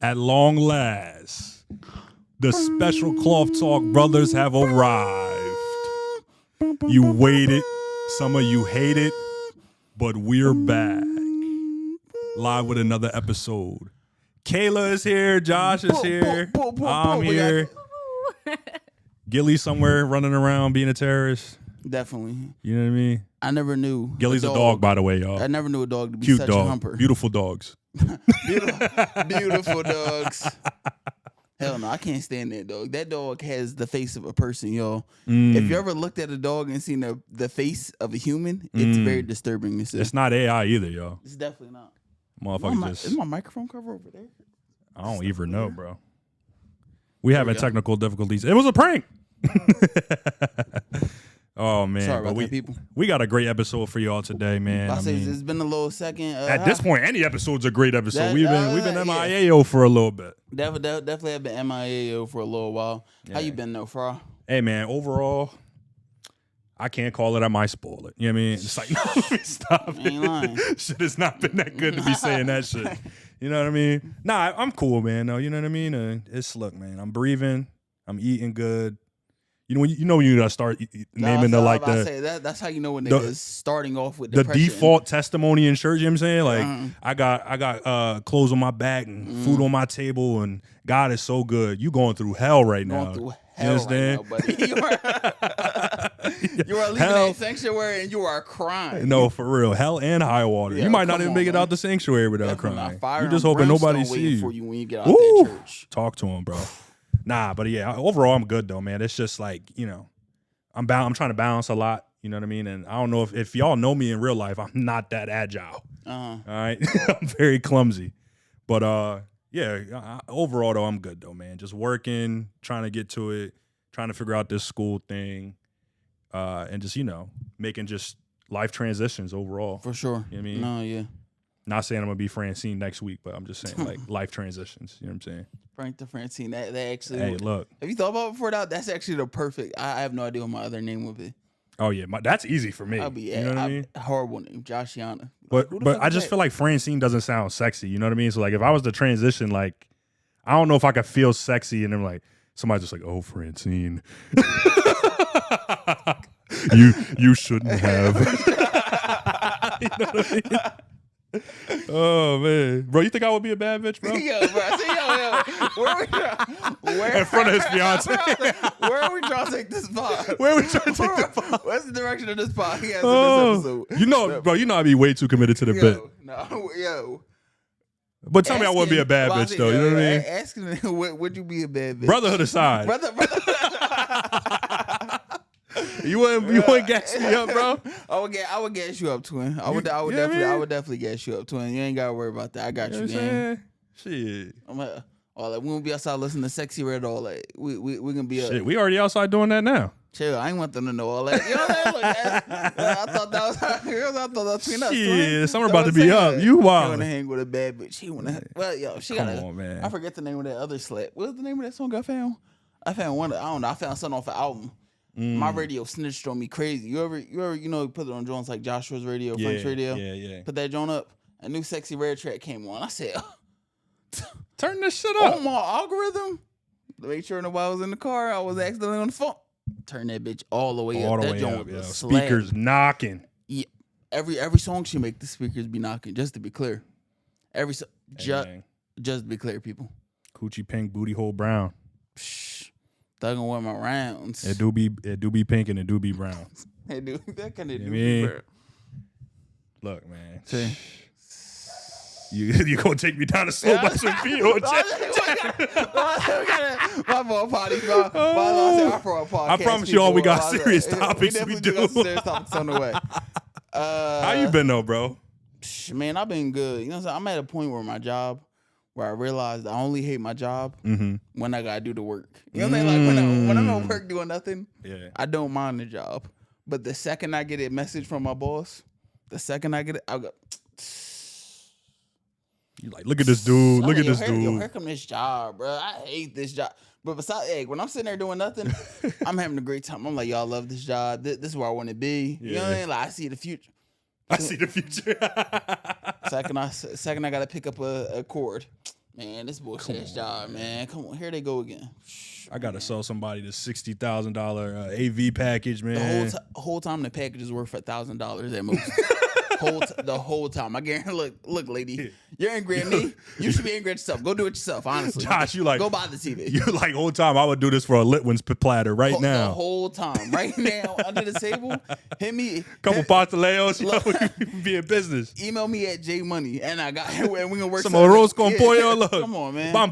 At long last, the special Cloth Talk brothers have arrived. You waited, some of you hate it, but we're back. Live with another episode. Kayla is here, Josh is here, I'm here. Gilly's somewhere running around being a terrorist. Definitely. You know what I mean? I never knew. Gilly's a dog, by the way, y'all. I never knew a dog to be Cute such dog. a humper. Beautiful dogs. Beautiful dogs. Hell no, I can't stand that dog. That dog has the face of a person, y'all. If you ever looked at a dog and seen the face of a human, it's very disturbing to see. It's not AI either, y'all. It's definitely not. Motherfucker Is my microphone cover over there? I don't even know, bro. We having technical difficulties. It was a prank. Oh man, sorry about that, people. We got a great episode for y'all today, man. It's been a little second. At this point, any episode's a great episode. We've been MIAO for a little bit. Definitely have been MIAO for a little while. Yeah. How you been though, Fra? Hey man, overall, I can't call it. I might spoil it. You know what I mean? It's like, no, stop it. Ain't lying. Shit has not been that good to be saying that shit. You know what I mean? Nah, I'm cool, man. No, you know what I mean? Look, man. I'm breathing. I'm eating good. You know when you gotta start naming that's how you know when niggas starting off with the depression. default testimony in church. You know what I'm saying? Like I got clothes on my back and food on my table, and God is so good. You going through hell right now. You understand? Right now, buddy. You are leaving a sanctuary and you are crying. No, for real. Hell and high water. You might not even make it out the sanctuary without crying. You just hoping nobody sees you when you get out that church. Talk to him, bro. Nah, but yeah, overall I'm good though, man. It's just like, I'm trying to balance a lot, you know what I mean? And I don't know if y'all know me in real life, I'm not that agile. All right. I'm very clumsy. But overall though, I'm good though, man. Just working, trying to get to it, trying to figure out this school thing, and just, making just life transitions overall. For sure. You know what I mean? No, yeah. Not saying I'm gonna be Francine next week, but I'm just saying like life transitions. You know what I'm saying? Frank to Francine. That actually. Hey, look. Have you thought about it before that? That's actually the perfect. I have no idea what my other name would be. Oh yeah, that's easy for me. I'll be. You know what I mean? Horrible name, Joshiana. But I just feel like Francine doesn't sound sexy. You know what I mean? So like, if I was to transition, like, I don't know if I could feel sexy, and then like somebody's just like, oh, Francine, you shouldn't have. You know what I mean? Oh man, bro, you think I would be a bad bitch, bro? Yo, bro, where in front of his fiance. Where are we trying to take this pod? Where are we trying to take the pod? What's the direction of this podcast in this episode? Bro, I'd be way too committed to the bit. Yo. But tell me I wouldn't be a bad bitch though. You know what I mean? Asking, would you be a bad bitch? Brotherhood aside. Brother. You wouldn't gas me up, bro. I would gas you up, twin. I would definitely gas you up, twin. You ain't gotta worry about that. I got you, gang. Shit. We won't be outside listening to Sexy Red all that. We gonna be shit. We already outside doing that now. Chill. I ain't want them to know all that. You know what I'm saying? I thought that was between us. Yeah, something about to be up. You wild. You wanna hang with a bad bitch? She wanna. Well, yo, she got. Come on, man. I forget the name of that other slut. What's the name of that song I found? I found one. I don't know. I found something off an album. My radio snitched on me crazy. You ever put it on joints like Joshua's radio, Frank's radio? Yeah. Put that joint up. A new Sexy Red track came on. I said, turn this shit up. On my algorithm. To make sure nobody was in the car. I was accidentally on the phone. Turn that bitch all the way up. That joint was speakers knocking. Yeah. Every song she make, the speakers be knocking. Just to be clear. Just to be clear, people. Coochie pink, booty hole brown. Thugging with my rounds. It do be pink and it do be brown. It do that kind of do be brown. Look, man. See? You gonna take me down the slope by some feet or my fault, potty. I promise you all we got serious topics. We do. Got serious topics on the way. How you been though, bro? Man, I've been good. You know what I'm saying? I'm at a point where my job, where I realized I only hate my job when I gotta do the work. You know what I'm saying? Like when I'm at work doing nothing, I don't mind the job. But the second I get a message from my boss, I'll go. You like, look at this dude. Look at this dude. Here come this job, bro. I hate this job. But besides, when I'm sitting there doing nothing, I'm having a great time. I'm like, y'all love this job. This is where I want to be. You know what I mean? Like, I see the future. I see the future. Second I got to pick up a chord. Man, this bullshit job, man. Come on, here they go again. I gotta sell somebody the $60,000 AV package, man. The whole time the package is worth $1,000 at most. The whole time. I guarantee. Look, lady, you're angry at me. You should be angry at yourself. Go do it yourself. Honestly, Josh, you like go buy the TV. You're like whole time. I would do this for a Litwin's platter right now. The whole time, right now under the table. Hit me. Couple pasteleos. Be in business. Email me at JMoney, and I got. And we gonna work some arroz con pollo. Look, come on, man. Bam.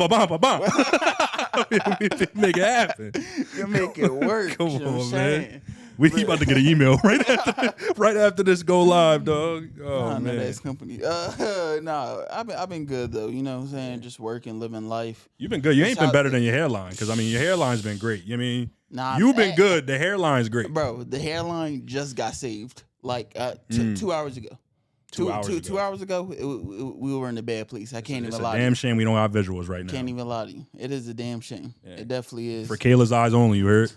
Make it happen. You make it work. Come on, man. We about to get an email right after this go live, dog. Oh man, that's company. Nah, I've been good though. You know what I'm saying? Just working, living life. You've been good. You ain't been better than your hairline, because I mean your hairline's been great. You mean you've been good. The hairline's great, bro. The hairline just got saved like 2 hours ago. 2 hours ago, we were in a bad place. I can't even lie. It's a damn shame we don't have visuals right now. Can't even lie to you. It is a damn shame. Yeah. It definitely is. For Kayla's eyes only, you heard?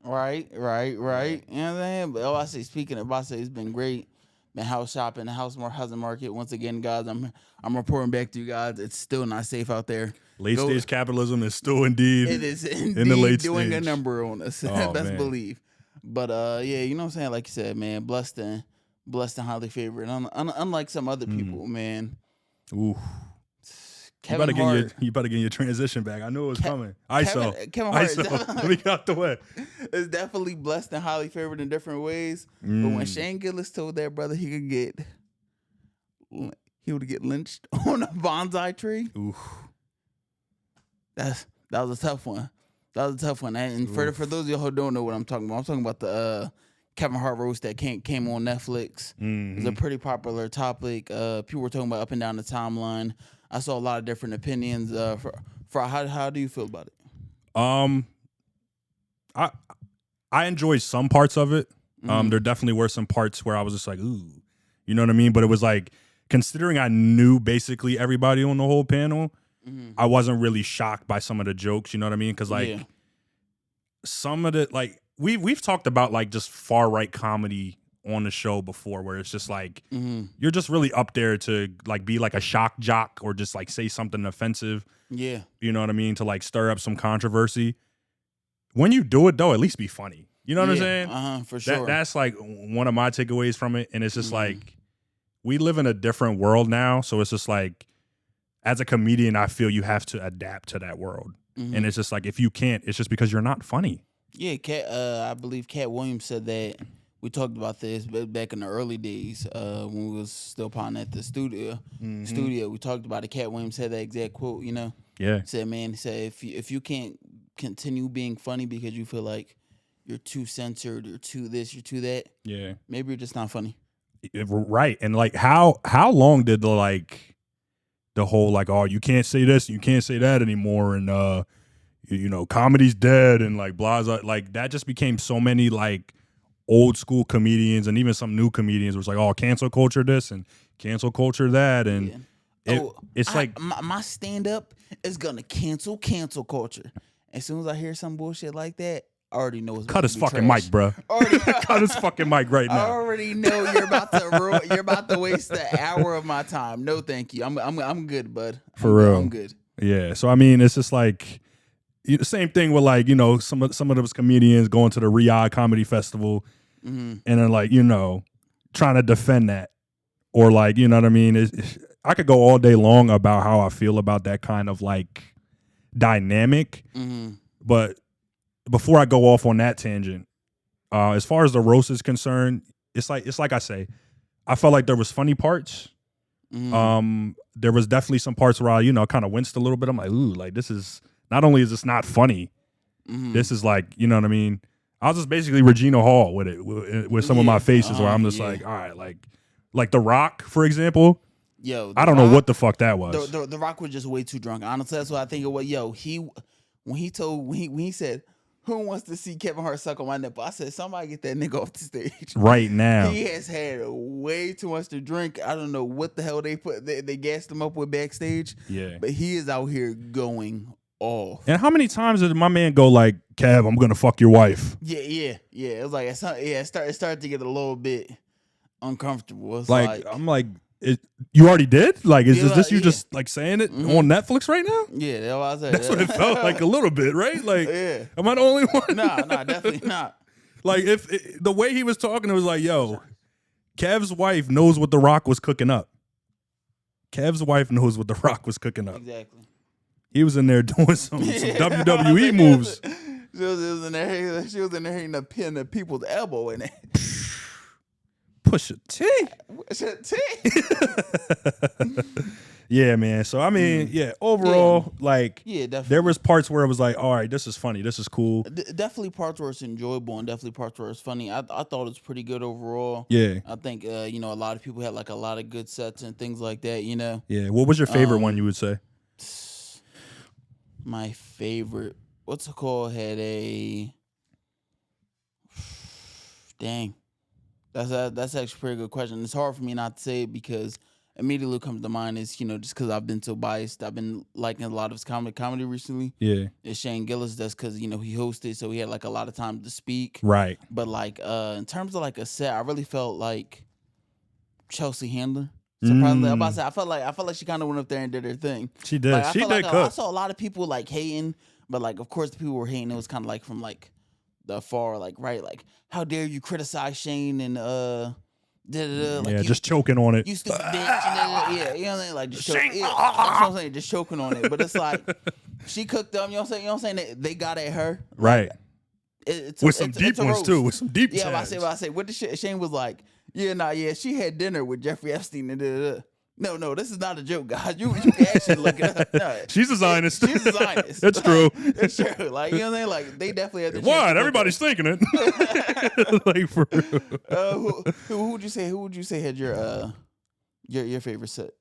Right. You know what I'm saying? But I say, speaking of, it's been great. Been house shopping, the housing market. Once again, guys, I'm reporting back to you guys. It's still not safe out there. Late stage capitalism is still indeed. It is indeed in the late doing stage. A number on us. Oh, Best man. believe. But yeah, you know what I'm saying? Like you said, man, blessed and highly favored. Unlike some other people, man. Ooh. Kevin Hart. You better get your transition back. I knew it was coming. Kevin Hart. Let me get out the way. Is definitely blessed and highly favored in different ways. But when Shane Gillis told that brother he would get lynched on a bonsai tree. Ooh. That was a tough one. And for those of y'all who don't know what I'm talking about the Kevin Hart roast that came on Netflix. Mm-hmm. It's a pretty popular topic. People were talking about up and down the timeline. I saw a lot of different opinions. For how do you feel about it? I enjoyed some parts of it. There definitely were some parts where I was just like, ooh, you know what I mean? But it was like, considering I knew basically everybody on the whole panel, I wasn't really shocked by some of the jokes. You know what I mean? Because like some of the we've talked about like just far right comedy on the show before, where it's just like you're just really up there to like be like a shock jock or just like say something offensive. Yeah. You know what I mean? To like stir up some controversy. When you do it though, at least be funny. You know what I'm saying? For sure. That's like one of my takeaways from it. And it's just like, we live in a different world now. So it's just like, as a comedian, I feel you have to adapt to that world. And it's just like, if you can't, it's just because you're not funny. Yeah, I believe Cat Williams said that. We talked about this back in the early days when we was still potting at the studio. We talked about it. Cat Williams said that exact quote, you know? Yeah. He said, if you can't continue being funny because you feel like you're too censored, you're too this, you're too that, maybe you're just not funny. Right. And like, how long did the whole like, oh, you can't say this, you can't say that anymore, and you know, comedy's dead, and like blah, blah, like that just became so many like old school comedians and even some new comedians was like, oh, cancel culture this and cancel culture that, and it's like my stand up is gonna cancel culture. As soon as I hear some bullshit like that, I already know it's cut his fucking mic, bro. Cut his fucking mic right now. I already know you're about to waste an hour of my time. No, thank you. I'm good, bud. For real, I'm good. Yeah. So I mean, it's just like the same thing with like, you know, some of those comedians going to the Riyadh Comedy Festival and then like, you know, trying to defend that, or like, you know what I mean? I could go all day long about how I feel about that kind of like dynamic, but before I go off on that tangent, as far as the roast is concerned, it's like I say, I felt like there was funny parts. There was definitely some parts where I, you know, kind of winced a little bit. I'm like, ooh, like this is, not only is this not funny, this is like, you know what I mean? I was just basically Regina Hall with it, with some of my faces where I'm just like, all right, like The Rock, for example. Yo, I don't know what the fuck that was. The Rock was just way too drunk. Honestly, that's what I think it was. Yo, when he said, who wants to see Kevin Hart suck on my nipple? I said, somebody get that nigga off the stage right now. He has had way too much to drink. I don't know what the hell they gassed him up with backstage. Yeah, but he is out here going off. And how many times did my man go like, Kev, I'm gonna fuck your wife? Yeah. It was like, it started to get a little bit uncomfortable. It's like I'm like, You already did? Like, is Yeah, this you yeah. just like saying it on Netflix right now? Yeah, that's what I said. That's what it felt like a little bit, right? Like, Yeah. am I the only one? Nah, definitely not. Like, the way he was talking, it was like, yo, Kev's wife knows what The Rock was cooking up. Kev's wife knows what The Rock was cooking up. Exactly. He was in there doing some WWE moves. She was in there. She was in there hitting the people's elbow in it. Push a T. Push a T. Yeah, man. So I mean, overall, like, definitely. there was parts where it was like, all right, this is funny, this is cool. Definitely parts where it's enjoyable, and definitely parts where it's funny. I thought it was pretty good overall. Yeah. I think a lot of people had like a lot of good sets and things like that. Yeah. What was your favorite one? You would say? My favorite, what's it called? Had a dang. That's actually a pretty good question. It's hard for me not to say it because immediately what comes to mind is, just because I've been so biased. I've been liking a lot of his comedy recently. Yeah. It's Shane Gillis. That's because, he hosted, so he had like a lot of time to speak. Right. But like in terms of like a set, I really felt like Chelsea Handler. Surprisingly, I'm about to say, I felt like she kind of went up there and did her thing. She did. Like, she did cook. I saw a lot of people like hating, but like of course the people were hating. It was kind of like from like the far, like, right, like, how dare you criticize Shane and like, just choking on it. You stupid bitch. Yeah, you know what I'm saying? Like, just choking. Yeah, that's what I'm saying, just choking on it. But it's like she cooked them. You know what I'm saying? They got at her. Right. With some deep ones too. With some deep. Yeah, I say. What the shit? Shane was like, she had dinner with Jeffrey Epstein and No, this is not a joke, guys. You can actually look it up. No, she's a Zionist. She's a Zionist. That's true. It's true. Like, you know what I'm saying? Like, they definitely had the What? Everybody's thinking it. Like, for real. Who would you say? Who would you say had your favorite set?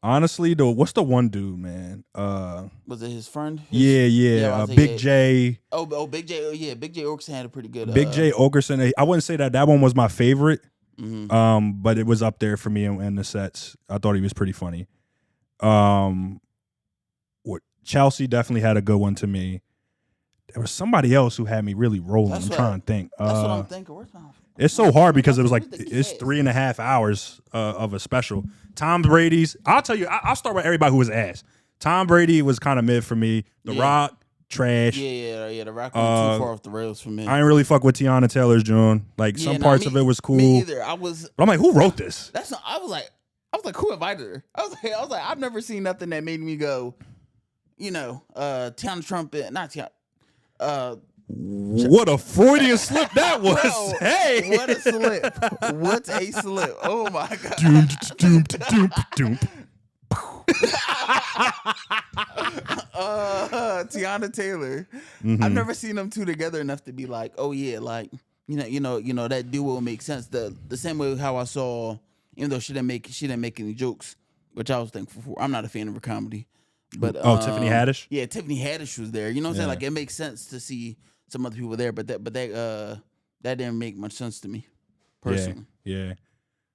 Honestly, though, what's the one dude, man? Was it his friend? Yeah. Big J. Oh, Big J. Oh, yeah, Big J Okerson had a pretty good. Big J Okerson. I wouldn't say that one was my favorite. But it was up there for me in the sets. I thought he was pretty funny. Chelsea definitely had a good one to me. There was somebody else who had me really rolling. I'm trying to think. That's what I'm thinking. It's so hard because it was like it's 3.5 hours of a special. Tom Brady's. I'll tell you. I'll start with everybody who was ass. Tom Brady was kind of mid for me. The Rock. Trash. Yeah. The Rock went too far off the rails for me. I ain't really fuck with Tiana Taylor's June. Like some parts of it was cool. Me either. But I'm like, who wrote this? I was like, who invited her? I was like, I've never seen nothing that made me go, Tiana Trump, not Tiana. What a Freudian slip that was. Bro, hey, what a slip! What a slip! Oh my god! Doom. Tiana Taylor. I've never seen them two together enough to be like, oh yeah, like that duo makes sense. The same way how I saw, even though she didn't make any jokes, which I was thankful for. I'm not a fan of her comedy, but Tiffany Haddish. Yeah, Tiffany Haddish was there. You know what I'm saying? Like, it makes sense to see some other people there, but that didn't make much sense to me personally. Yeah.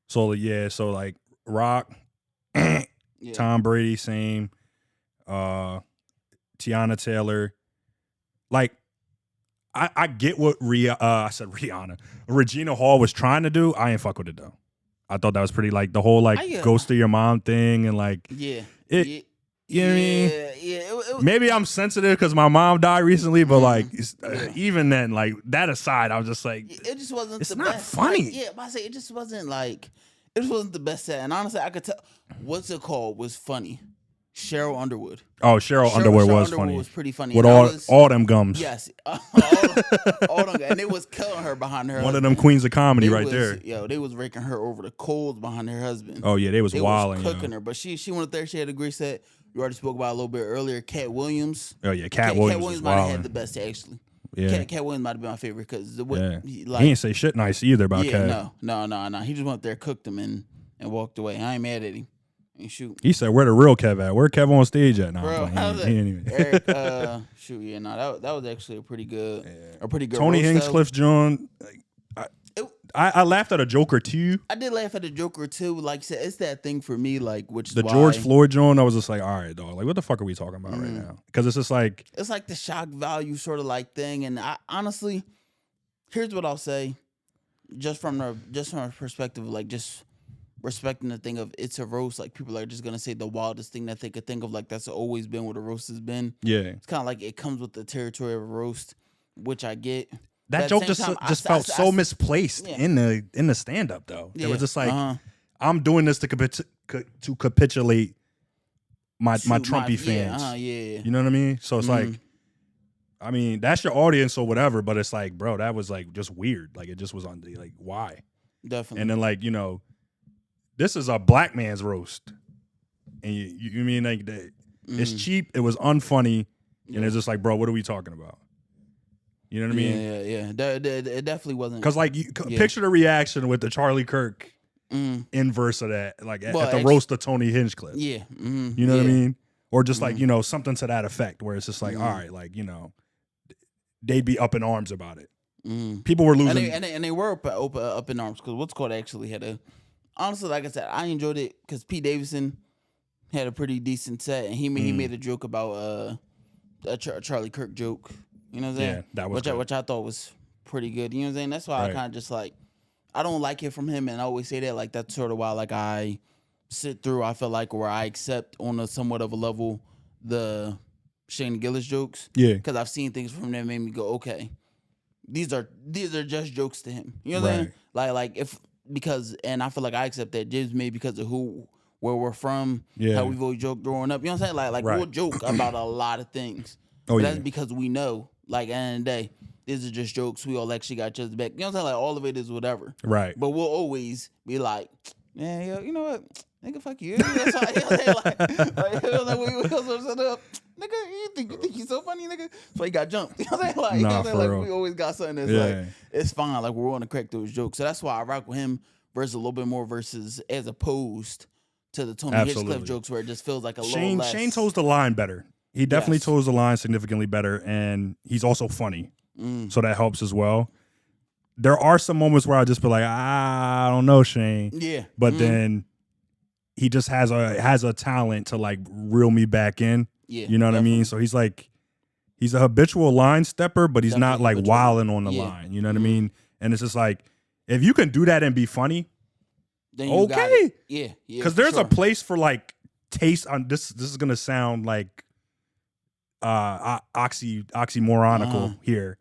So like Rock. Tom Brady, same. Tiana Taylor. Like, I get what Rihanna. Regina Hall was trying to do. I ain't fuck with it though. I thought that was pretty, like, the whole like ghost to your mom thing and like you know what I mean? Maybe I'm sensitive because my mom died recently, but like even then, like, that aside, I was just like, it just wasn't. It's the not best. funny. Like, but I say it just wasn't like. It just wasn't the best set, and honestly, I could tell. What's it called was funny. Cheryl Underwood. Oh, Cheryl Underwood was funny. Was pretty funny with all them gums. Yes, all them, and it was killing her behind her. One husband. of them queens of comedy there. Yo, they was raking her over the coals behind her husband. Oh yeah, they was wilding, cooking her. But she went up there. She had a great set. You already spoke about it a little bit earlier. Cat Williams. Oh yeah, Cat Williams might have had the best actually. Yeah, Cat Williams might have been my favorite because he ain't say shit nice either about Cat. No. He just went up there, cooked them, and walked away. I ain't mad at him. And shoot. He said, "Where the real Kev at? Where Kev on stage at?" Bro, he ain't even. Eric, that was actually a pretty good. Tony Hinchcliffe, John. I laughed at a Joker too. I did laugh at the Joker too. Like I said, it's that thing for me. Like, which is the George Floyd John. I was just like, all right, dog. Like, what the fuck are we talking about right now? Because it's just like it's like the shock value sort of like thing. And I honestly, here's what I'll say, just from a perspective of like just respecting the thing of it's a roast. Like people are just gonna say the wildest thing that they could think of. Like that's always been what a roast has been. Yeah, it's kind of like it comes with the territory of a roast, which I get. That joke just felt so misplaced in the stand up though. It was just like I'm doing this to capitulate my Trumpy fans. Yeah. You know what I mean? So it's like, I mean, that's your audience or whatever, but it's like, bro, that was like just weird. Like it just was on the like why? Definitely. And then like, you know, this is a black man's roast. And you mean like that it's cheap, it was unfunny, and it's just like, bro, what are we talking about? You know what I mean? Yeah. It definitely wasn't. Because like, picture the reaction with the Charlie Kirk inverse of that, like at the roast of Tony Hinchcliffe. Yeah. You know what I mean? Or just like, you know, something to that effect where it's just like, all right, like, you know, they'd be up in arms about it. People were losing. And they were up in arms because what's called actually had a, honestly, like I said, I enjoyed it because Pete Davidson had a pretty decent set and he made a joke about a Charlie Kirk joke. You know what I'm saying? Yeah, that was which I thought was pretty good. You know what I'm saying? That's why I kind of just like, I don't like it from him, and I always say that. Like that's sort of why like I sit through. I feel like where I accept on a somewhat of a level the Shane Gillis jokes. Yeah, because I've seen things from them made me go, okay, these are just jokes to him. You know what I'm saying? Like if because and I feel like I accept that James made because of where we're from, how we've always joked growing up. You know what I'm saying? Like we'll joke about a lot of things. But that's because we know. Like, at the end of the day, these are just jokes. We all actually got each other's back. You know what I'm saying? Like, all of it is whatever. Right. But we'll always be like, man, yo, you know what? Nigga, fuck you. That's why, you know what I'm saying? Like, nigga, you think you so funny, nigga? So he got jumped. You know what I'm saying? Like, you know what I'm saying? Like, we always got something that's like, it's fine. Like, we're on to crack those jokes. So that's why I rock with him versus a little bit more versus as opposed to the Tony Hinchcliffe jokes where it just feels like a little less. Shane toes the line better. He definitely toes the line significantly better, and he's also funny. So that helps as well. There are some moments where I just be like, I don't know, Shane. Yeah. But then he just has a talent to like reel me back in. Yeah. You know what I mean? So he's like, he's a habitual line stepper, but he's not like wilding on the line. You know what I mean? And it's just like, if you can do that and be funny, then you got it. Yeah. Because there's a place for like taste on this. This is gonna sound like oxymoronical here.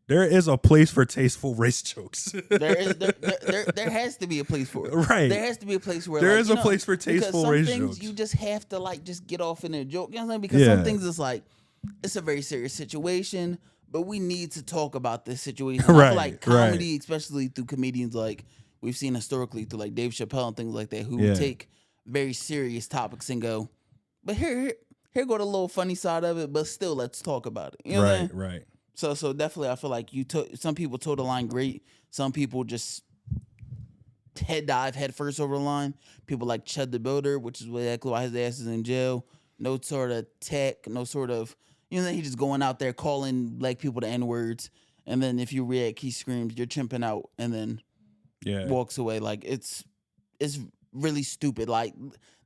There is a place for tasteful race jokes. there has to be a place for it. Right. There has to be a place where there is a place for tasteful race jokes. Some things you just have to like just get off in a joke. You know what I'm saying? Because some things it's like it's a very serious situation, but we need to talk about this situation. I feel like comedy, especially through comedians like we've seen historically through like Dave Chapelle and things like that, who take very serious topics and go, but here go the little funny side of it, but still let's talk about it. You know what I'm saying? Right. So definitely, I feel like some people toe the line great. Some people just head first over the line. People like Chud the Builder, which is exactly why his ass is in jail. No sort of tech, no sort of, you know, he's just going out there calling black people the N-words. And then if you react, he screams, you're chimping out, and then walks away. Like, it's really stupid. Like,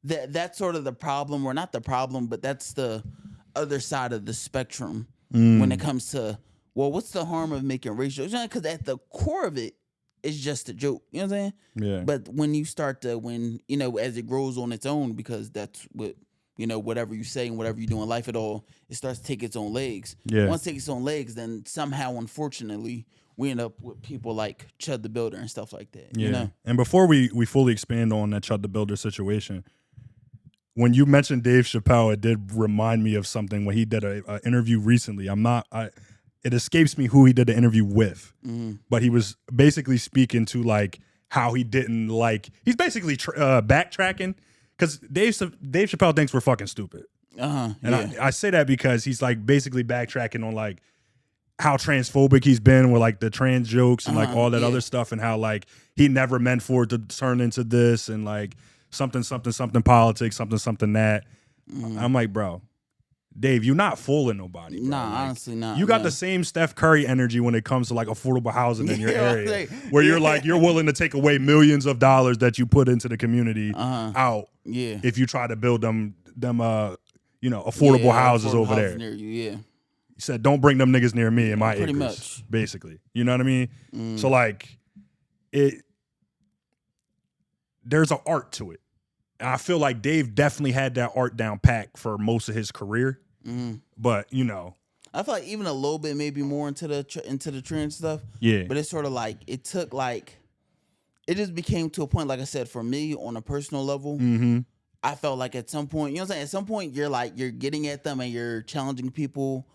that's sort of the problem, or not the problem, but that's the other side of the spectrum. When it comes to, well, what's the harm of making race jokes? Because at the core of it, it's just a joke. You know what I'm saying? Yeah. But when you start to, you know, as it grows on its own, because that's what, you know, whatever you say and whatever you do in life at all, it starts to take its own legs. Yeah. Once it takes its own legs, then somehow, unfortunately, we end up with people like Chud the Builder and stuff like that. Yeah. You know? And before we fully expand on that Chud the Builder situation, when you mentioned Dave Chapelle, it did remind me of something when he did an interview recently. It escapes me who he did the interview with, but he was basically speaking to like how he didn't like. He's basically backtracking because Dave Chapelle thinks we're fucking stupid. And I say that because he's like basically backtracking on like how transphobic he's been with like the trans jokes and like all that other stuff, and how like he never meant for it to turn into this and like something politics, something that. I'm like, bro, Dave, you're not fooling nobody, bro. Nah, like, honestly not. You got the same Steph Curry energy when it comes to like affordable housing in your area, where you're like, you're willing to take away millions of dollars that you put into the community out if you try to build them you know, affordable houses over there. Near you, He said, don't bring them niggas near me in my pretty acres, much. basically. You know what I mean? So like there's an art to it. And I feel like Dave definitely had that art down pat for most of his career. But, you know. I feel like even a little bit maybe more into the trend stuff. Yeah. But it's sort of like, it took like, it just became to a point, like I said, for me on a personal level, I felt like at some point, you know what I'm saying? At some point, you're getting at them and you're challenging people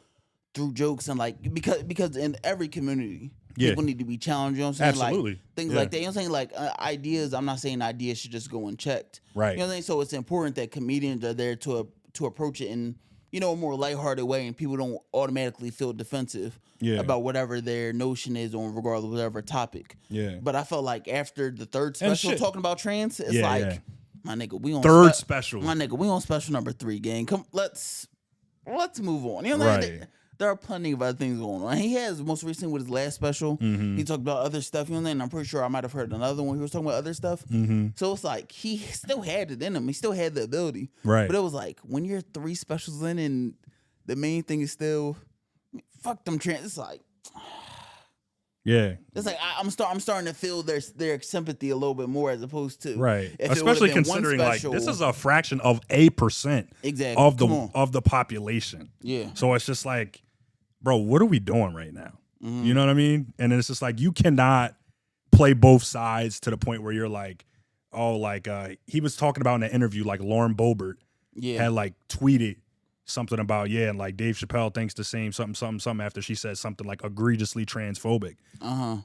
through jokes and like, because in every community, people need to be challenged, you know what I'm saying? Absolutely. Like, things like that, you know what I'm saying? Like ideas, I'm not saying ideas should just go unchecked. Right. You know what I'm saying? So it's important that comedians are there to approach it in, you know, a more lighthearted way, and people don't automatically feel defensive about whatever their notion is on regardless of whatever topic. Yeah. But I felt like after the third special talking about trans, it's my nigga, we on third special. My nigga, we on special number 3, gang. Come, let's move on. You know what I mean? There are plenty of other things going on. He has most recently with his last special. He talked about other stuff. You know what I mean? I'm pretty sure I might have heard another one. He was talking about other stuff. So it's like he still had it in him. He still had the ability. Right. But it was like when you're 3 specials in and the main thing is still fuck them trans. It's like. Yeah, it's like I'm starting to feel their sympathy a little bit more as opposed to especially considering like this is a fraction of 1% of the population. Yeah, so it's just like, bro, what are we doing right now? You know what I mean? And it's just like you cannot play both sides to the point where you're like, oh, like he was talking about in an interview, like Lauren Boebert had like tweeted something about, and like Dave Chapelle thinks the same something after she said something like egregiously transphobic.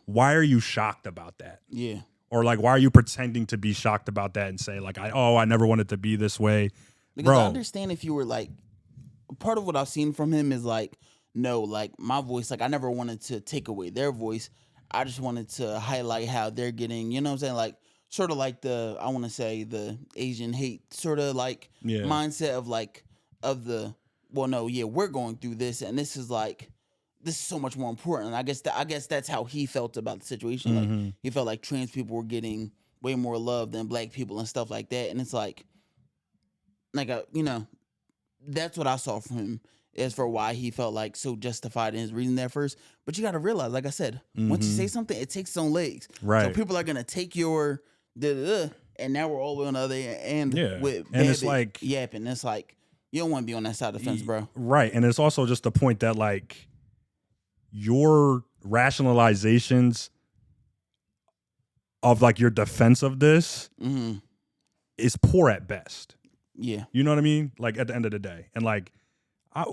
Why are you shocked about that? Yeah. Or like, why are you pretending to be shocked about that and say like, I never wanted to be this way? Because I understand if you were like, part of what I've seen from him is like, no, like my voice, like I never wanted to take away their voice. I just wanted to highlight how they're getting, you know what I'm saying? Like, sort of like I want to say the Asian hate sort of like mindset of like, we're going through this, and this is so much more important. And I guess that's how he felt about the situation. Like he felt like trans people were getting way more love than black people and stuff like that. And it's like you know, that's what I saw from him as for why he felt like so justified in his reason there first. But you got to realize, like I said, once you say something, it takes its own legs. Right. So people are gonna take your and now we're all the way on the other end with and it's like yapping. It's like. You don't want to be on that side of the fence, bro. Right. And it's also just the point that, like, your rationalizations of, like, your defense of this is poor at best. Yeah. You know what I mean? Like, at the end of the day. And, like,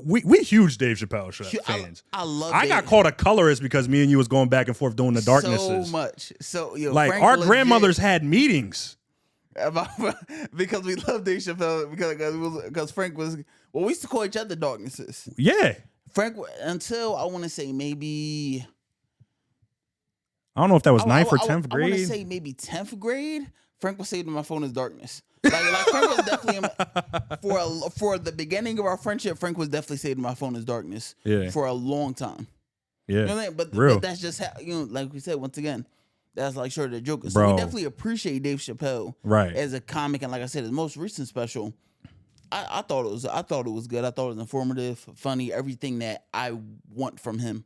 we huge Dave Chappelle fans. I love I got called a colorist because me and you was going back and forth doing the darknesses. So much. So, like, Frank our grandmothers had meetings. Because we love Dave Chappelle because Frank was we used to call each other darknesses. Yeah, Frank until I want to say maybe I don't know if that was 9th or 10th grade. I want to say maybe 10th grade. Frank was saved in my phone as darkness. Like Frank was definitely for the beginning of our friendship. Frank was definitely saved in my phone as darkness. Yeah, for a long time. Yeah, you know what I mean? But that's just how, you know, like we said once again. That's like sort of the joke. So we definitely appreciate Dave Chappelle as a comic, and like I said, his most recent special, I thought it was good. I thought it was informative, funny, everything that I want from him.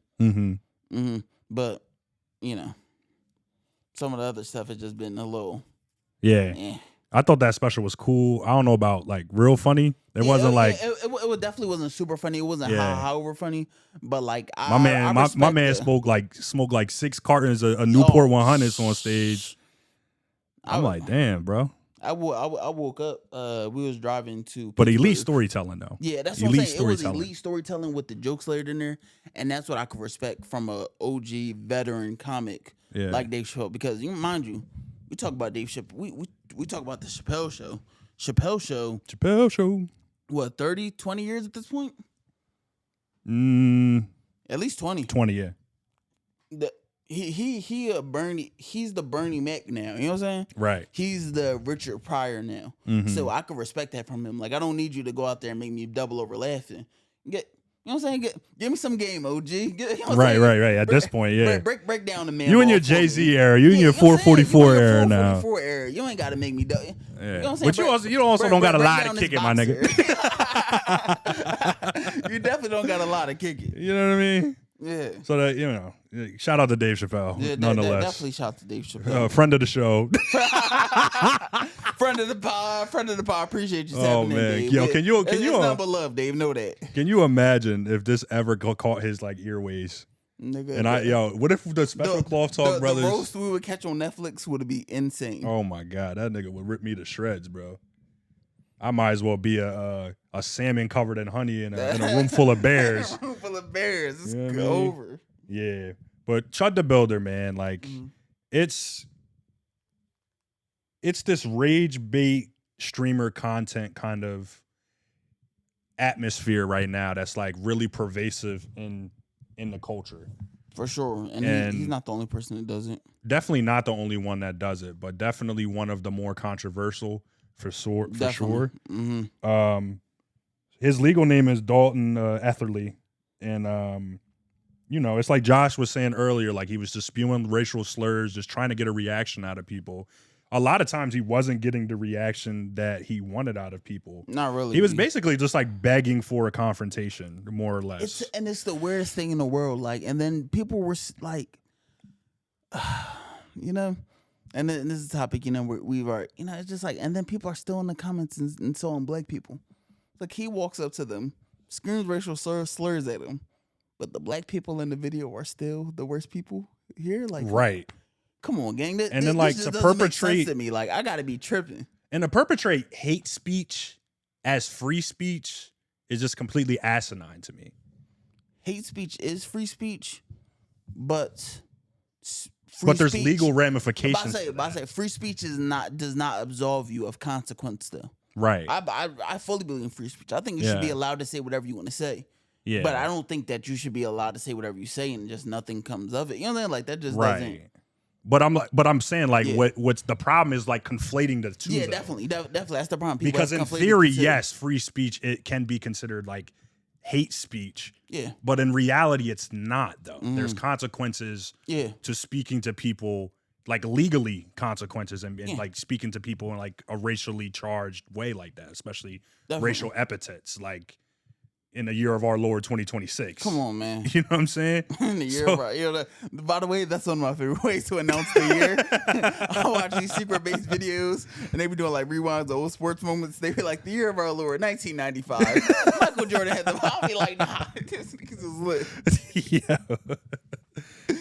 But you know, some of the other stuff has just been a little. Yeah. I thought that special was cool. I don't know about like real funny. It wasn't like it definitely wasn't super funny. It wasn't however funny, but like my man smoked like 6 cartons of Newport 100s on stage. I'm like, damn, bro. I woke up. We was driving to. But elite storytelling though. Yeah, that's what I'm saying. It was elite storytelling with the jokes layered in there, and that's what I could respect from a OG veteran comic like Dave Chappelle. Because mind you, we talk about Dave Chappelle. We talk about the Chapelle show. Chapelle show. What, 30, 20 years at this point? At least 20. 20, yeah. He's the Bernie Mac now. You know what I'm saying? Right. He's the Richard Pryor now. So I can respect that from him. Like, I don't need you to go out there and make me double over laughing. You know what I'm saying? Give me some game, OG. You know right. At this point, yeah. Break down the man. You in your Jay-Z era. You in your 444 era now. 444 era. You ain't got to make me do it. Yeah. You know what I'm saying? But you also don't got a lot of kick it, my nigga. You definitely don't got a lot of kick it. You know what I mean? Yeah. So that, you know, Shout out to Dave Chappelle. Yeah, nonetheless, definitely shout out to Dave Chappelle. Friend of the show. Friend of the pod. Appreciate you. Oh man, Dave. yo, can you it's nothing but love, Dave. Know that. Can you imagine if this ever caught his like earways? Nigga, And what if the Special Cloth Talk brothers? The roast we would catch on Netflix would be insane. Oh my god, that nigga would rip me to shreds, bro. I might as well be a salmon covered in honey in a room full of bears. A room full of bears. It's you over. Yeah, but Chud the Builder, man, like it's this rage bait streamer content kind of atmosphere right now that's like really pervasive in the culture. For sure. And he's not the only person that does it. Definitely not the only one that does it, but definitely one of the more controversial for sure. Mm-hmm. His legal name is Dalton Etherly. And it's like Josh was saying earlier, like he was just spewing racial slurs, just trying to get a reaction out of people. A lot of times he wasn't getting the reaction that he wanted out of people. Not really. He was basically just like begging for a confrontation, more or less. It's the weirdest thing in the world. Like, and then people were like, and then this is a topic, we are, it's just like, and then people are still in the comments and insulting black people. Like he walks up to them, screams racial slurs at them, but the black people in the video are still the worst people here. Like, right. Come on, gang. And then, like, to perpetrate to me, like, I gotta be tripping. And to perpetrate hate speech as free speech is just completely asinine to me. Hate speech is free speech, but there's legal ramifications. I say free speech does not absolve you of consequence, though. Right. I fully believe in free speech. I think you should be allowed to say whatever you want to say. Yeah. But I don't think that you should be allowed to say whatever you say and just nothing comes of it. You know what I mean? Like that just doesn't. But I'm saying like what's the problem is like conflating the two. Yeah, definitely that's the problem. Because in theory, yes, free speech it can be considered like hate speech. Yeah. But in reality, it's not though. There's consequences. To speaking to people, like legally consequences, and like speaking to people in like a racially charged way like that, especially racial epithets like. In the year of our Lord 2026. Come on, man. You know what I'm saying? In the year of our, by the way, that's one of my favorite ways to announce the year. I watch these secret-based videos, and they be doing like rewinds of old sports moments. They be like, the year of our Lord, 1995. Michael Jordan had the ball. I'll be like, nah, this nigga's lit. Yeah.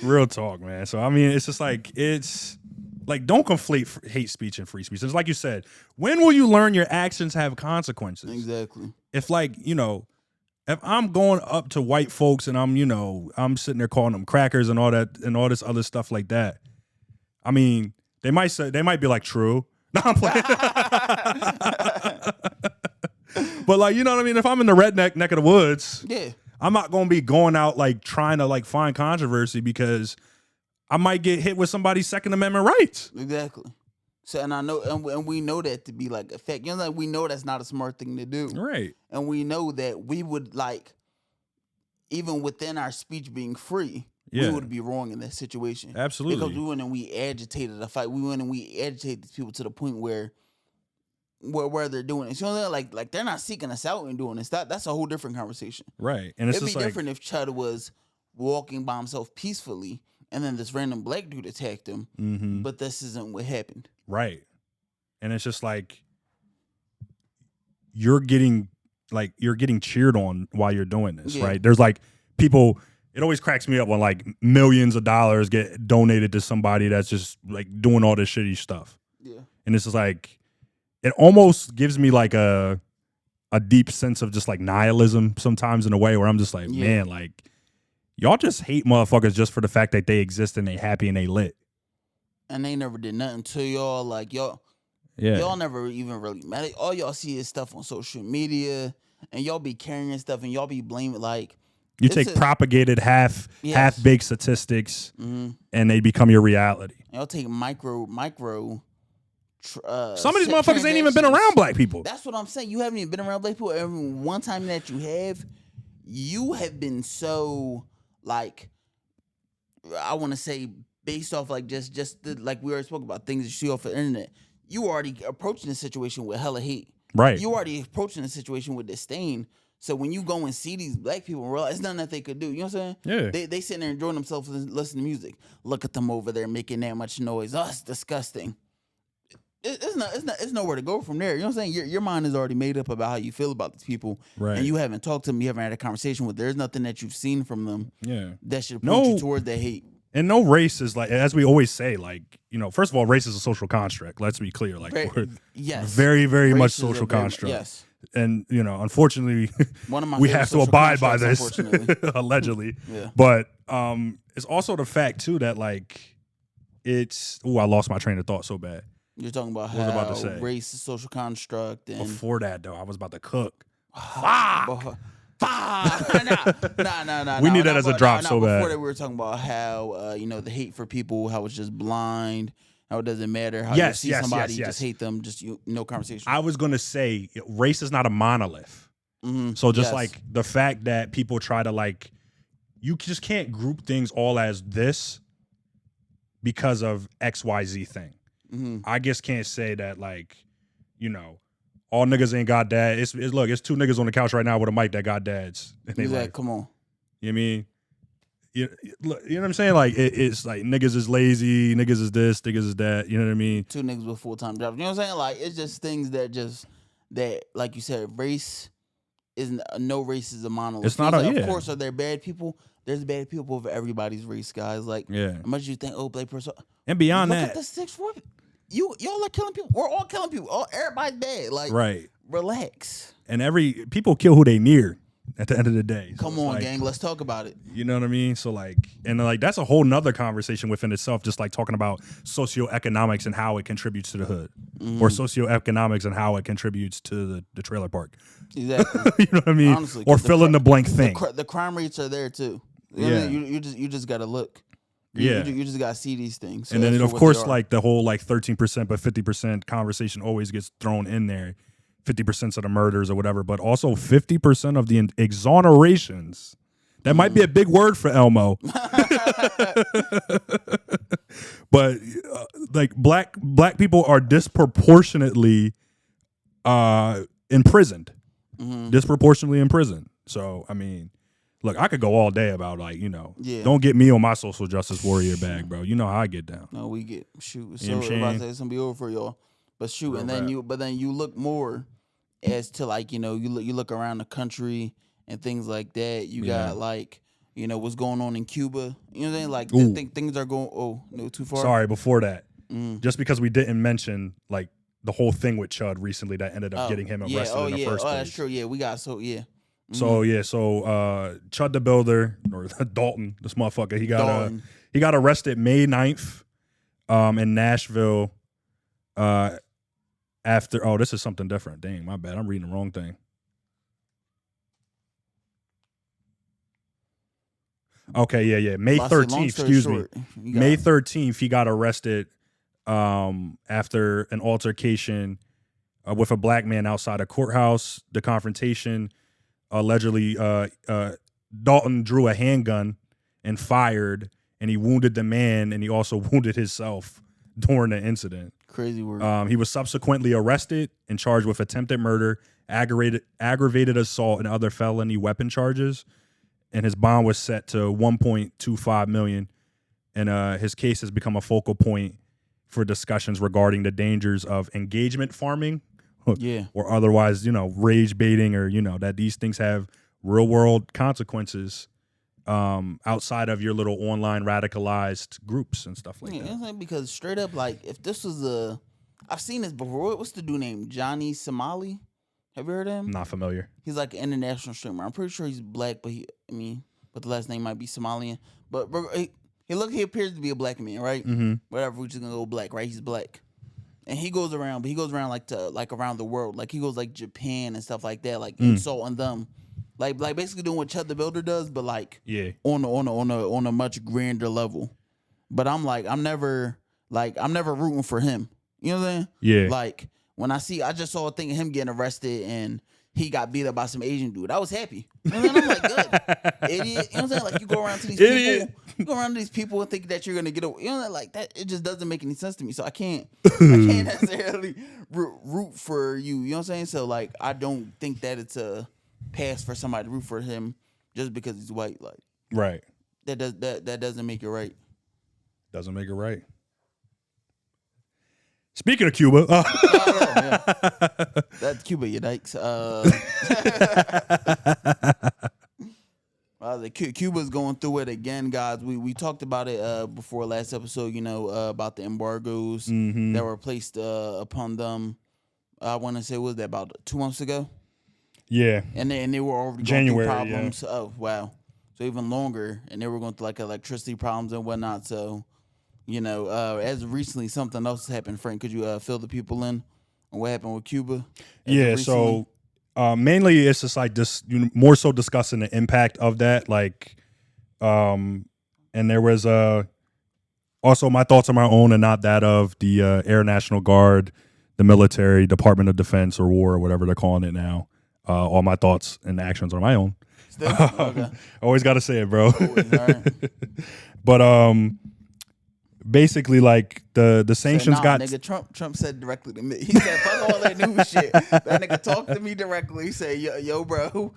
Real talk, man. So, I mean, it's just like, don't conflate hate speech and free speech. It's like you said, when will you learn your actions have consequences? Exactly. If if I'm going up to white folks and I'm sitting there calling them crackers and all that and all this other stuff like that, I mean, they might be like, true. No, I'm playing. But like, you know what I mean? If I'm in the redneck neck of the woods, I'm not going to be going out like trying to like find controversy because I might get hit with somebody's Second Amendment rights. Exactly. So, and I know, and we know that to be like a fact. You know, like we know that's not a smart thing to do, right? And we know that we would like, even within our speech being free, we would be wrong in that situation. Absolutely, because we went and we agitated a fight. We went and we agitated these people to the point where they're doing it. You know, like they're not seeking us out and doing this. That's a whole different conversation, right? And it's it'd just be different if Chud was walking by himself peacefully. And then this random black dude attacked him, but this isn't what happened. Right. And it's just like you're getting cheered on while you're doing this, right? There's like people, it always cracks me up when like millions of dollars get donated to somebody that's just like doing all this shitty stuff. Yeah. And it's just like, it almost gives me like a deep sense of just like nihilism sometimes in a way where I'm just like, man, like, y'all just hate motherfuckers just for the fact that they exist and they happy and they lit. And they never did nothing to y'all. Like, y'all never even really matter. All y'all see is stuff on social media, and y'all be carrying stuff, and y'all be blaming, like... You take propagated half-baked statistics, and they become your reality. Y'all take micro... some of these motherfuckers ain't even been around black people. That's what I'm saying. You haven't even been around black people. Every one time that you have been so... like, I want to say based off like just like we already spoke about things you see off the internet, you already approaching the situation with hella hate. Right. You already approaching the situation with disdain. So when you go and see these black people, realize it's nothing that they could do. You know what I'm saying? Yeah. They sitting there enjoying themselves and listening to music. Look at them over there making that much noise. Oh, it's disgusting. It's nowhere to go from there. You know what I'm saying? Your mind is already made up about how you feel about these people, Right. and you haven't talked to them. You haven't had a conversation with. There's nothing that you've seen from them. Yeah. That should point you toward that hate. And no race is like, as we always say, like, you know, first of all, race is a social construct. Let's be clear. Like, yes, very, very race much social construct. Yes. And, you know, unfortunately, one of my we have to abide by this, allegedly. Yeah. But it's also the fact, too, that, like, I lost my train of thought so bad. You're talking about what how I was about to say. Race is social construct. And before that, though, I was about to cook. Nah. We need that as a drop so bad. Before that, we were talking about how, the hate for people, how it's just blind, how it doesn't matter, how you see somebody, just hate them, just no conversation. I was going to say, race is not a monolith. Mm-hmm. So just like the fact that people try to, like, you just can't group things all as this because of XYZ thing. Mm-hmm. I just can't say that, like, you know, all niggas ain't got dad. Look, it's two niggas on the couch right now with a mic that got dads. And they like, come on. You know what I mean? You know what I'm saying? Like, it's like niggas is lazy, niggas is this, niggas is that. You know what I mean? Two niggas with full-time jobs. You know what I'm saying? Like, it's just things that, like you said, no race is a monolith. It's not Of course, are there bad people? There's bad people of everybody's race, guys. Like, as much as you think, black person. And beyond look that. Look at the 6'4". Y'all are killing people. We're all killing people. Everybody's bad. Like, right. Relax. And people kill who they near at the end of the day. So Come on, like, gang. Let's talk about it. You know what I mean? So like, that's a whole nother conversation within itself, just like talking about socioeconomics and how it contributes to the hood, or socioeconomics and how it contributes to the trailer park. Exactly. You know what I mean? Honestly, or fill in the blank thing. The crime rates are there too. You know what I mean? You just got to look. You just got to see these things. So and then, of course, like the whole like 13% but 50% conversation always gets thrown in there. 50% of the murders or whatever, but also 50% of the exonerations. That might be a big word for Elmo. But like black people are disproportionately imprisoned. Disproportionately imprisoned. So, I mean, look, I could go all day about, like, you know, don't get me on my social justice warrior bag, bro. You know how I get down. No, we get shoot. So everybody say it's gonna be over for y'all. But shoot, and then you look more as to, like, you know, you look around the country and things like that. You got, like, you know, what's going on in Cuba. You know what I'm saying? Like, things are going no too far. Sorry, before that. Just because we didn't mention, like, the whole thing with Chud recently that ended up getting him arrested in the first place. Oh, that's true. Yeah, we got so. Chud the Builder, or Dalton, this motherfucker, he got arrested May 9th in Nashville after this is something different. Dang, my bad. I'm reading the wrong thing. Okay, yeah. May 13th, excuse me. May 13th, he got arrested after an altercation with a black man outside a courthouse. The confrontation, allegedly, Dalton drew a handgun and fired, and he wounded the man, and he also wounded himself during the incident. Crazy word. He was subsequently arrested and charged with attempted murder, aggravated assault, and other felony weapon charges. And his bond was set to $1.25 million. And his case has become a focal point for discussions regarding the dangers of engagement farming, or otherwise, you know, rage baiting, or, you know, that these things have real world consequences outside of your little online radicalized groups and stuff like that. Because straight up, like, if this was I've seen this before. What's the dude named Johnny Somali? Have you heard of him? Not familiar. He's like an international streamer. I'm pretty sure he's black, but but the last name might be Somalian. But he appears to be a black man, right? Mm-hmm. Whatever, we're just gonna go black, right? He's black, and he goes around like around the world, like he goes like Japan and stuff like that, like insulting them, like basically doing what Chud the Builder does, but like on a much grander level. But I'm never rooting for him. You know what I'm saying? Yeah. Like, I just saw a thing of him getting arrested and he got beat up by some Asian dude. I was happy. You know what I'm like, good. Idiot. You know what I'm saying? Like, you go around to these people and think that you're gonna get away. You know, like that, it just doesn't make any sense to me. So I can't necessarily root for you. You know what I'm saying? So, like, I don't think that it's a pass for somebody to root for him just because he's white. Like, right. That doesn't make it right. Doesn't make it right. Speaking of Cuba, That's Cuba, you dykes. Cuba's going through it again, guys. We talked about it before last episode. About the embargoes that were placed upon them. I want to say, was that about 2 months ago? Yeah, and they were already January, going through problems. Yeah. Oh wow, so even longer, and they were going through like electricity problems and whatnot. So. As recently something else happened, Frank. Could you fill the people in on what happened with Cuba? Yeah, so mainly it's just like this, more so discussing the impact of that. Like, and there was also my thoughts are my own and not that of the Air National Guard, the military, Department of Defense or War or whatever they're calling it now. All my thoughts and actions are my own. Still? Okay. Always got to say it, bro. Always, all right. But basically, like the sanctions nigga, Trump said directly to me. He said, "Fuck all that new shit." That nigga talked to me directly. He said, "Yo, bro,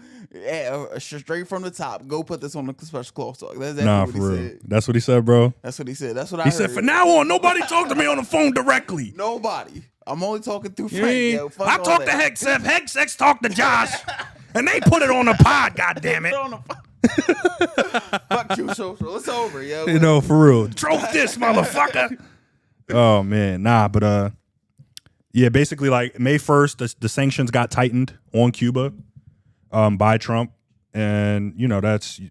straight from the top, go put this on the special clause talk." That's exactly what he said. That's what he said, bro. That's what he said. That's what I heard. He said, "From now on, nobody talk to me on the phone directly. Nobody. I'm only talking through Frank. Yo, I talk to Hex talk to Josh, and they put it on the pod. Goddamn it." Fuck you, social. It's over, yo. For real. Trope this, motherfucker. Oh man, but yeah, basically like May 1st, the sanctions got tightened on Cuba, by Trump, and that's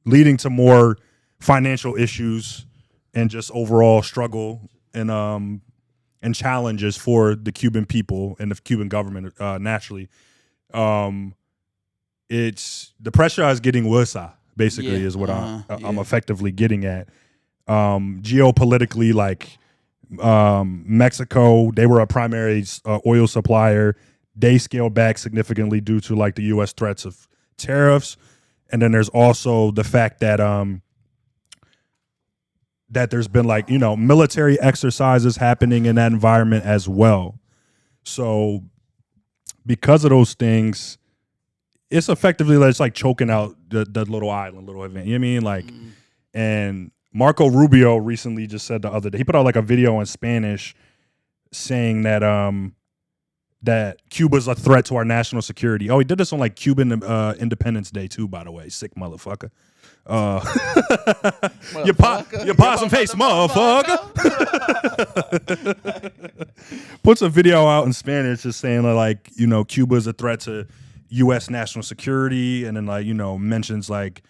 leading to more financial issues and just overall struggle and challenges for the Cuban people and the Cuban government naturally. It's the pressure is getting worse. Basically, is what I'm effectively getting at. Geopolitically, like Mexico, they were a primary oil supplier. They scaled back significantly due to like the U.S. threats of tariffs, and then there's also the fact that that there's been like military exercises happening in that environment as well. So because of those things. It's effectively it's like choking out the little island, little event. You know what I mean? Like, and Marco Rubio recently just said the other day, he put out like a video in Spanish saying that that Cuba's a threat to our national security. Oh, he did this on like Cuban Independence Day too, by the way. Sick motherfucker. Your possum face, motherfucker. Puts a video out in Spanish just saying like Cuba's a threat to U.S. national security, and then like mentions like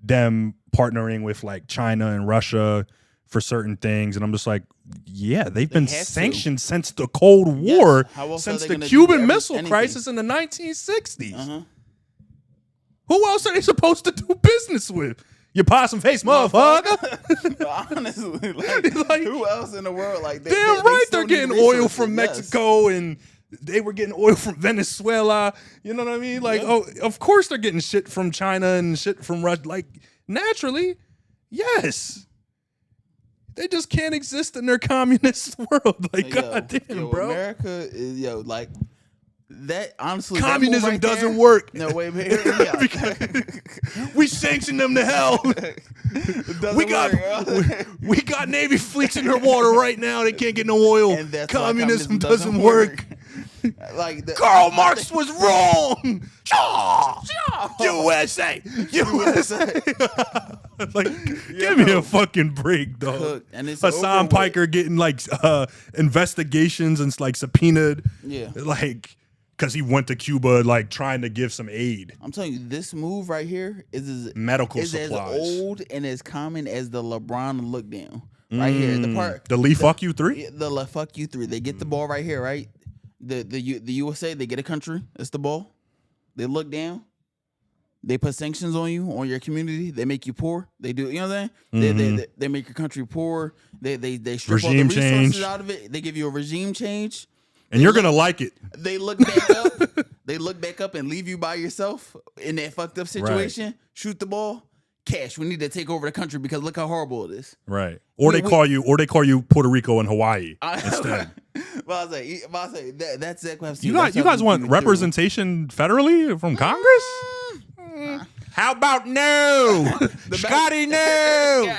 them partnering with like China and Russia for certain things, and I'm just like, yeah, they've been sanctioned since the Cold War, since the Cuban Missile Crisis in the 1960s. Who else are they supposed to do business with? Your possum face, motherfucker. Honestly, like who else in the world? Like, they're getting oil from Mexico and. They were getting oil from Venezuela. You know what I mean? Like, oh, of course they're getting shit from China and shit from Russia. Like, naturally, yes. They just can't exist in their communist world. Like, goddamn, bro. America is, like, that, honestly. Communism doesn't work. No, wait. We sanction them to hell. We got Navy fleets in their water right now. They can't get no oil. Communism doesn't work. Like Karl Marx was wrong. USA. Like, give me a fucking break, dog. And it's Hassan Piker getting like investigations and like subpoenaed. Yeah. Like, because he went to Cuba, like trying to give some aid. I'm telling you, this move right here is medical as supplies. old and as common as the LeBron look down. Right here, the Lee fuck you 3. The fuck you 3. They get the ball right here, right. The USA, they get a country. It's the ball. They look down. They put sanctions on you, on your community. They make you poor. They do, you know what I'm saying? They make your country poor. They strip all the resources out of it. They give you a regime change. And you're gonna like it. They look back up. They look back up and leave you by yourself in that fucked up situation. Right. Shoot the ball. Cash. We need to take over the country because look how horrible it is. Right. Or they call you Puerto Rico and Hawaii instead. Well, I say that's exactly what I've seen. You guys want representation federally from Congress? How about no? Scotty, no.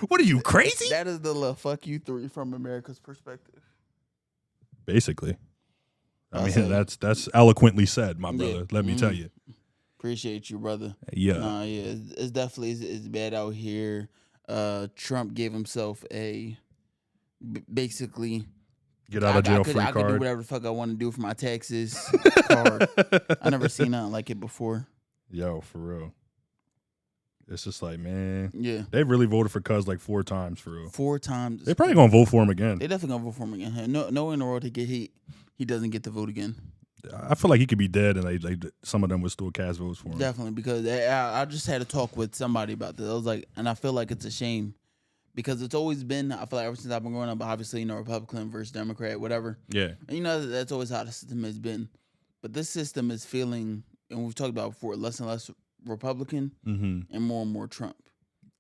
What are you, crazy? That is the little fuck you 3 from America's perspective. Basically. I mean, that's eloquently said, my brother. Yeah. Let me tell you. Appreciate you, brother. Yeah. Nah, yeah. It's definitely it's bad out here. Trump gave himself basically get out of jail free card. I could do whatever the fuck I want to do for my taxes card. I never seen nothing like it before. Yo, for real. It's just like, man. Yeah. They really voted for Cuz like 4 times, for real. 4 times. They probably gonna vote for him again. They definitely gonna vote for him again. No way in the world he doesn't get to vote again. I feel like he could be dead, and some of them would still cast votes for him. Definitely, because I just had a talk with somebody about this. I was like, and I feel like it's a shame. Because it's always been, I feel like ever since I've been growing up, obviously, Republican versus Democrat, whatever. Yeah. And that's always how the system has been. But this system is feeling, and we've talked about before, less and less Republican and more Trump.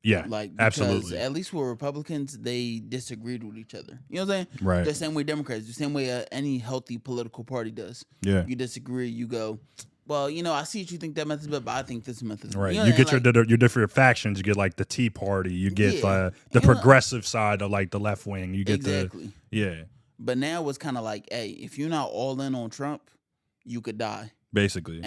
Yeah, like, absolutely. At least with Republicans, they disagreed with each other. You know what I'm saying? Right. The same way Democrats, the same way any healthy political party does. Yeah. You disagree, you go, well, I see what you think that method's better, but I think this method's better. Right. You get your different factions. You get like the Tea Party. You get the progressive side of like the left wing. You get yeah. But now it's kind of like, hey, if you're not all in on Trump, you could die. Basically.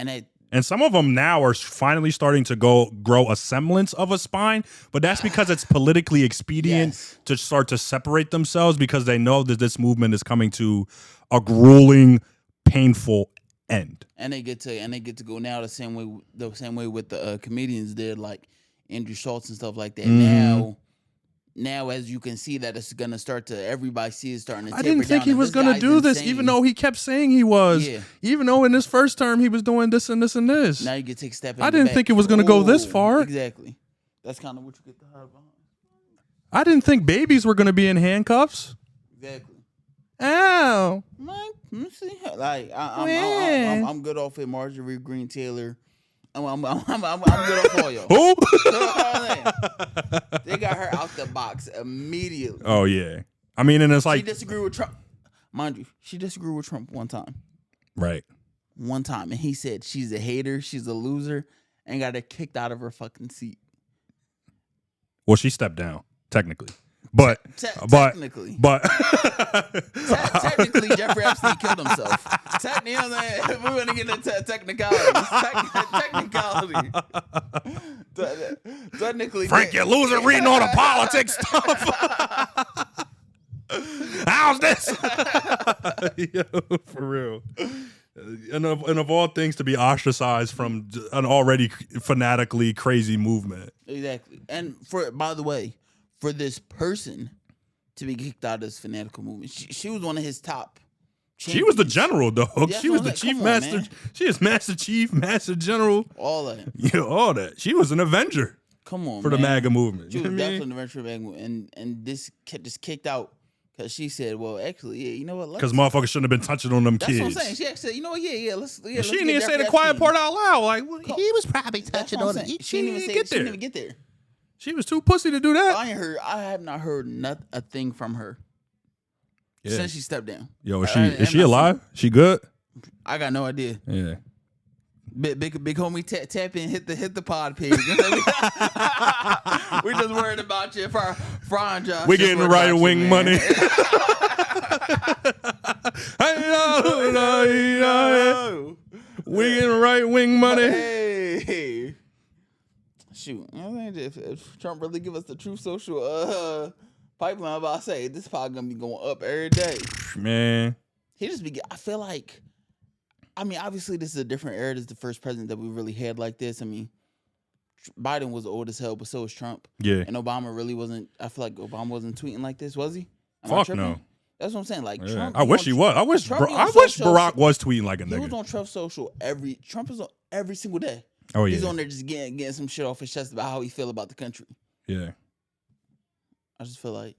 And some of them now are finally starting to grow a semblance of a spine, but that's because it's politically expedient to start to separate themselves because they know that this movement is coming to a grueling, painful end. And they get to go now the same way with the comedians did, like Andrew Schultz and stuff like that. Now, as you can see, that it's gonna start to everybody see it starting to. I didn't think he was gonna do this, even though he kept saying he was. Yeah. Even though in his first term he was doing this and this and this. Now you can take a step. I didn't think it was gonna go this far. Exactly. That's kind of what you get to hide behind. I didn't think babies were gonna be in handcuffs. Exactly. Ow. See, like I'm good off it. Marjorie Green Taylor. I'm good off all y'all. Who? They got her out the box immediately. Oh yeah. I mean, and it's like she disagreed with Trump. Mind you, she disagreed with Trump one time. Right. One time, and he said she's a hater, she's a loser, and got her kicked out of her fucking seat. Well, she stepped down technically. But technically, Jeffrey Epstein killed himself. You know what I'm saying? We want to get into technicalities. Technicality. Technically, Frank, you loser, reading all the politics stuff. How's this? Yo, for real. And of all things, to be ostracized from an already fanatically crazy movement. Exactly. And by the way, for this person to be kicked out of this fanatical movement, she was one of his top champions. She was the general, dog. Yeah, she was the chief master. She is master chief, master general. All that. Yeah, all that. She was an Avenger. Come on, for the MAGA movement. She was definitely an Avenger for the MAGA movement. And this just kicked out because she said, well, actually, yeah, you know what? Because motherfuckers shouldn't have been touching on them kids. That's what I'm saying. She actually said, you know what? Yeah, let's she didn't even say the quiet part out loud. Like, well, he was probably touching on it. She didn't even get there. She was too pussy to do that. I have not heard a thing from her since she stepped down. Yo, is she alive? She good? I got no idea. Yeah. Big homie, tap in, hit the pod page. We just worried about you for our job. We getting the right wing money. We getting right wing money. Hey. Shoot, if Trump really give us the true social pipeline, I'm about to say this pod gonna be going up every day. Man, I feel like, I mean, obviously this is a different era. This is the first president that we really had like this. I mean, Biden was old as hell, but so was Trump. Yeah, and Obama really wasn't. I feel like Obama wasn't tweeting like this, was he? Fuck no. That's what I'm saying. Like Trump, I wish he was. I wish Barack was tweeting like a nigga. He was on Trump social Trump is on every single day. Oh yeah, he's on there just getting some shit off his chest about how he feel about the country. Yeah, I just feel like,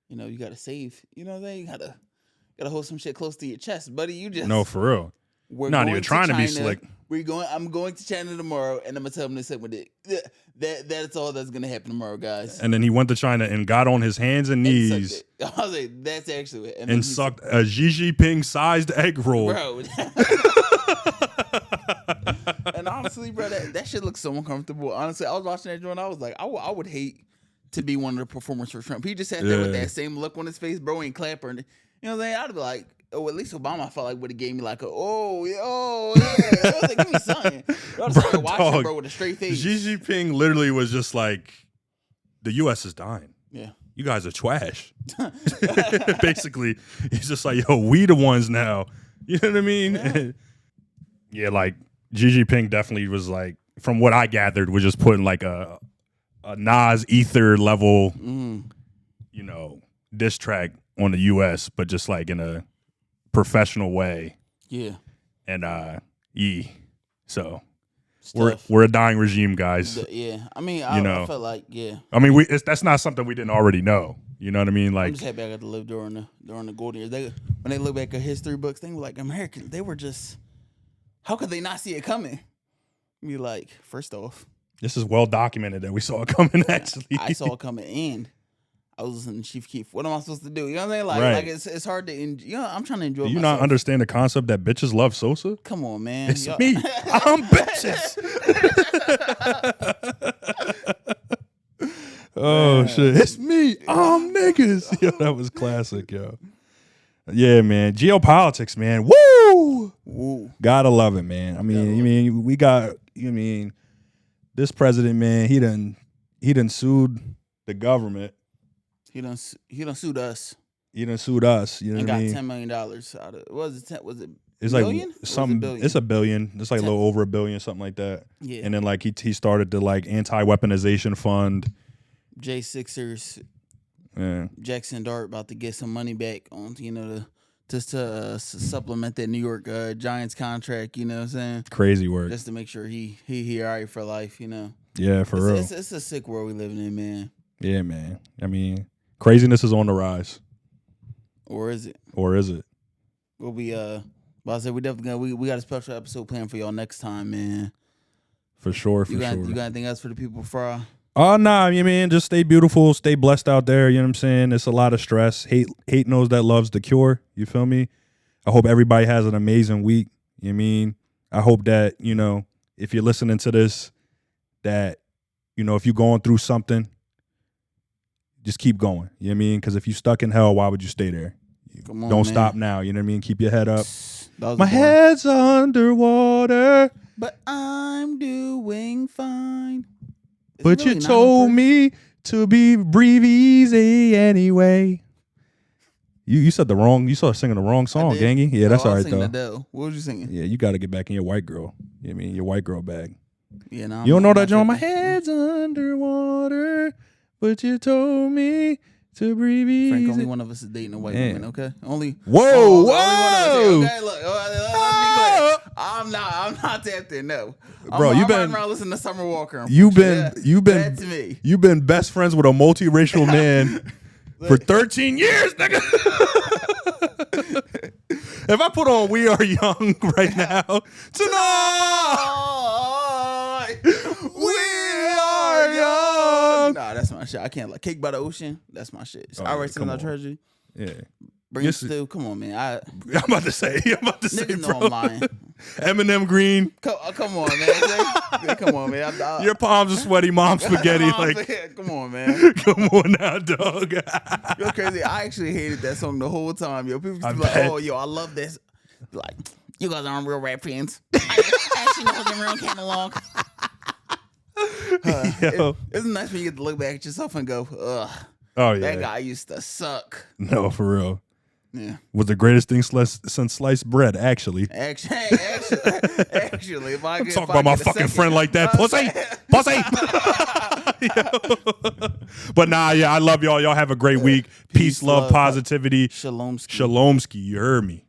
you gotta save. You know what I'm saying? You gotta hold some shit close to your chest, buddy. You just no, for real. We're not even trying to be slick. I'm going to China tomorrow, and I'm gonna tell him this segment. That's all that's gonna happen tomorrow, guys. And then he went to China and got on his hands and knees. I was like, that's actually it. And sucked a Xi Jinping sized egg roll. Bro. And honestly, bro, that shit looks so uncomfortable. Honestly, I was watching that joint. I was like, I would hate to be one of the performers for Trump. He just sat there with that same look on his face, bro, and clapping. You know what I'm saying? I'd be like, oh, at least Obama, I felt like, would have gave me like a, yeah. I was like, give me something. I was like, watching, bro, with a straight face. Xi Jinping literally was just like, the U.S. is dying. Yeah. You guys are trash. Basically, he's just like, yo, we the ones now. You know what I mean? Yeah, like, Xi Jinping definitely was like, from what I gathered, was just putting like a Nas Ether level, you know, diss track on the U.S., but just like in a professional way. Yeah. And so we're a dying regime, guys. Yeah. I mean, I felt like, I mean, that's not something we didn't already know. You know what I mean? Like, I'm just happy I got to live during the golden years. When they look back at history books, they were like, Americans, they were just, how could they not see it coming? Be like, first off, this is well documented that we saw it coming. Actually, I saw it coming, and I was listening to Chief Keef. What am I supposed to do? You know what I'm saying? Like it's hard to, I'm trying to enjoy. Do you myself. not understand the concept that bitches love Sosa? Come on, man. It's me. I'm bitches. Oh shit! It's me. I'm niggas. Yo, that was classic, yo. Yeah, man. Geopolitics, man. Woo! Gotta love it, man. I mean, we got. This president, man, he done sued the government. He done sued us. He done sued us. You know and what I got mean? $10 million out of it. Was it It's billion? Like something. Billion? It's $1 billion. It's like a little over $1 billion, something like that. Yeah. And then like he started the like anti-weaponization fund. J6ers. Yeah. Jackson Dart about to get some money back on just to supplement that New York Giants contract. You know what I'm saying? Crazy work. Just to make sure he all right for life. You know. Yeah, for real. It's a sick world we living in, man. Yeah, man. I mean, craziness is on the rise. Or is it? We'll be but I said we definitely we got a special episode planned for y'all next time, man. For sure. You got anything else for the people, Fry? Oh, nah, you mean, just stay beautiful, stay blessed out there, you know what I'm saying? It's a lot of stress. Hate knows that love's the cure, you feel me? I hope everybody has an amazing week, you know what I mean? I hope that, if you're listening to this, that, if you're going through something, just keep going, you know what I mean? Because if you're stuck in hell, why would you stay there? Come on, Don't man. stop now, you know what I mean? Keep your head up. My head's underwater. But I'm doing fine. But you told me to breathe easy anyway. You said you started singing the wrong song, Gangy. Yeah, that's all right though. Adele. What was you singing? Yeah, you got to get back in your white girl. You know what I mean, your white girl bag. Yeah, no. You don't know that, John? My head's underwater, but you told me to breathe easy. Frank, only one of us is dating a white woman, okay? Only. Whoa, whoa. Only one of us. Okay, look. Let's be clear. I'm not tapped in. No, bro, I'm riding around listening to Summer Walker. You've been best friends with a multiracial man for 13 years, nigga. If I put on "We Are Young" right now, tonight we are young. Nah, that's my shit. I can't Cake by the Ocean. That's my shit. I write something about tragedy. Yeah. Bring it still. Come on, man. I'm about to say, niggas know I'm lying. Eminem Green. Come on, man. Come on, man. Your palms are sweaty, mom spaghetti. Come on, man. Come on now, dog. You're crazy. I actually hated that song the whole time, yo. People used to be like, oh, yo, I love this. Like, you guys aren't real rap fans. I actually know the real came along. It's nice when you get to look back at yourself and go, ugh. Oh, yeah. That guy used to suck. No, for real. Yeah. Was the greatest thing since sliced bread, actually. Actually, if I talk about my fucking friend like that, pussy. But nah, yeah, I love y'all. Y'all have a great week. Peace, love, positivity. Shalomski. Shalomski, you heard me.